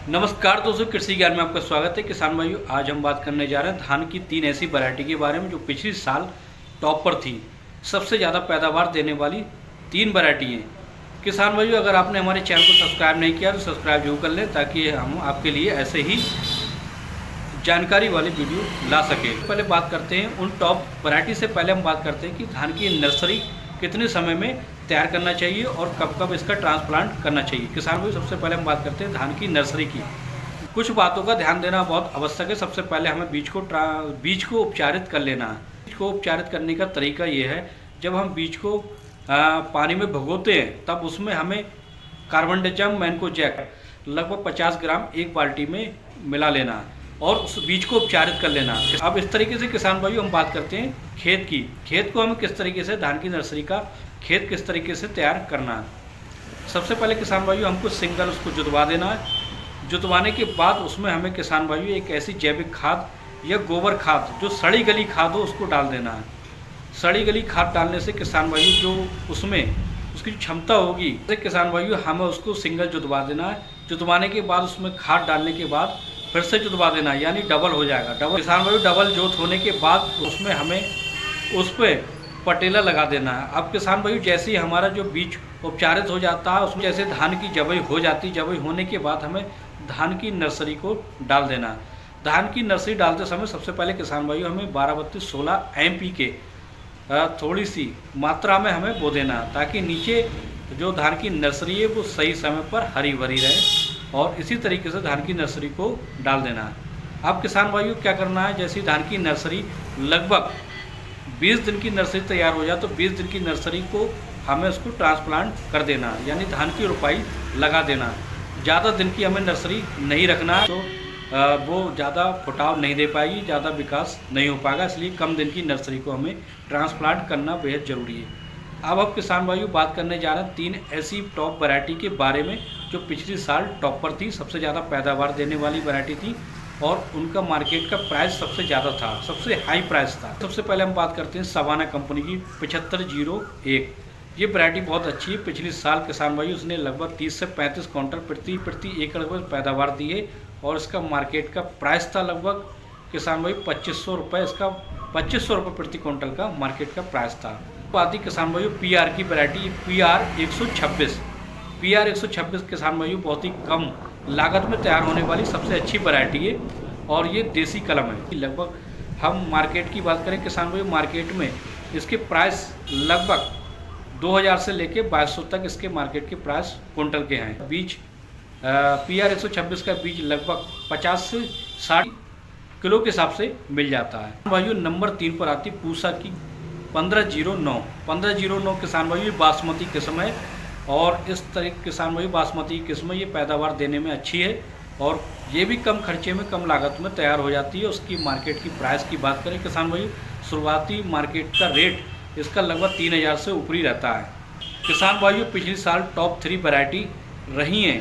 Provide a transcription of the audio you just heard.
नमस्कार दोस्तों, कृषि ज्ञान में आपका स्वागत है। किसान भाइयों, आज हम बात करने जा रहे हैं धान की 3 ऐसी वैरायटी के बारे में जो पिछले साल टॉप पर थी। सबसे ज़्यादा पैदावार देने वाली 3 वैरायटी हैं। किसान भाइयों, अगर आपने हमारे चैनल को सब्सक्राइब नहीं किया तो सब्सक्राइब जरूर कर लें ताकि हम आपके लिए ऐसे ही जानकारी वाली वीडियो ला सकें। पहले बात करते हैं उन टॉप वैरायटी से। पहले हम बात करते हैं कि धान की नर्सरी कितने समय में तैयार करना चाहिए और कब कब इसका ट्रांसप्लांट करना चाहिए। किसान भाई, सबसे पहले हम बात करते हैं धान की नर्सरी की। कुछ बातों का ध्यान देना बहुत आवश्यक है। सबसे पहले हमें बीज को उपचारित कर लेना है। बीज को उपचारित करने का तरीका ये है, जब हम बीज को पानी में भिगोते हैं तब उसमें हमें कार्बनडाजिम मैनकोजेब लगभग 50 ग्राम एक बाल्टी में मिला लेना है और उस बीज को उपचारित कर लेना। अब इस तरीके से किसान भाइयों हम बात करते हैं खेत की। खेत को हमें किस तरीके से, धान की नर्सरी का खेत किस तरीके से तैयार करना है। सबसे पहले किसान भाइयों हमको सिंगल उसको जुतवा देना है। जुतवाने के बाद उसमें हमें किसान भाइयों एक ऐसी जैविक खाद या गोबर खाद जो सड़ी गली खाद हो उसको डाल देना है। सड़ी गली खाद डालने से किसान भाइयों जो उसमें उसकी क्षमता होगी, किसान भाइयों हमें उसको सिंगल जुतवा देना है। जुतवाने के बाद उसमें खाद डालने के बाद फिर से जुतवा देना है, यानी डबल हो जाएगा। किसान भाइयों डबल जोत होने के बाद उसमें हमें उस पर पटेला लगा देना है। अब किसान भाइयों जैसे ही हमारा जो बीज उपचारित हो जाता है, उसमें जैसे धान की जबई हो जाती, जबई होने के बाद हमें धान की नर्सरी को डाल देना है। धान की नर्सरी डालते समय सबसे पहले किसान भाइयों हमें 12-32-16 NPK थोड़ी सी मात्रा में हमें बो देना है, ताकि नीचे जो धान की नर्सरी है वो सही समय पर हरी भरी रहे। और इसी तरीके से धान की नर्सरी को डाल देना है। अब किसान भाइयों क्या करना है, जैसे धान की नर्सरी लगभग 20 दिन की नर्सरी तैयार हो जाए तो 20 दिन की नर्सरी को हमें उसको ट्रांसप्लांट कर देना है, यानी धान की रोपाई लगा देना है। ज़्यादा दिन की हमें नर्सरी नहीं रखना है, तो वो ज़्यादा फुटाव नहीं दे पाएगी, ज़्यादा विकास नहीं हो पाएगा। इसलिए कम दिन की नर्सरी को हमें ट्रांसप्लांट करना बेहद ज़रूरी है। अब किसान भाइयों बात करने जा रहे हैं 3 ऐसी टॉप वैरायटी के बारे में जो पिछले साल टॉप पर थी, सबसे ज़्यादा पैदावार देने वाली वैरायटी थी और उनका मार्केट का प्राइस सबसे ज़्यादा था, सबसे हाई प्राइस था। सबसे पहले हम बात करते हैं सवाना कंपनी की 7501। ये वैरायटी बहुत अच्छी है। पिछले साल किसान भाई उसने लगभग 30 से 35 क्विंटल प्रति एकड़ में पैदावार दी है और इसका मार्केट का प्राइस था लगभग किसान भाई 2500 रुपये। इसका 2500 रुपये प्रति क्विंटल का मार्केट का प्राइस था। बात ही किसान भाइयों PR की वैरायटी PR 126। PR 126 किसान भाइयों बहुत ही कम लागत में तैयार होने वाली सबसे अच्छी वैरायटी है और ये देसी कलम है। लगभग हम मार्केट की बात करें किसान भाई, मार्केट में इसके प्राइस लगभग 2000 से लेके 2200 तक इसके मार्केट के प्राइस क्विंटल के हैं। बीज PR 126 का बीज लगभग 50 से 60 किलो के हिसाब से मिल जाता है। भाइयों नंबर 3 पर आती पूसा की 1509 किसान भाइयों बासमती किस्म है और इस तरह किसान भाई बासमती किस्म ये पैदावार देने में अच्छी है और ये भी कम खर्चे में कम लागत में तैयार हो जाती है। उसकी मार्केट की प्राइस की बात करें किसान भाई, शुरुआती मार्केट का रेट इसका लगभग 3000 से ऊपर ही रहता है। किसान भाइयों पिछले साल टॉप 3 वैरायटी रही हैं।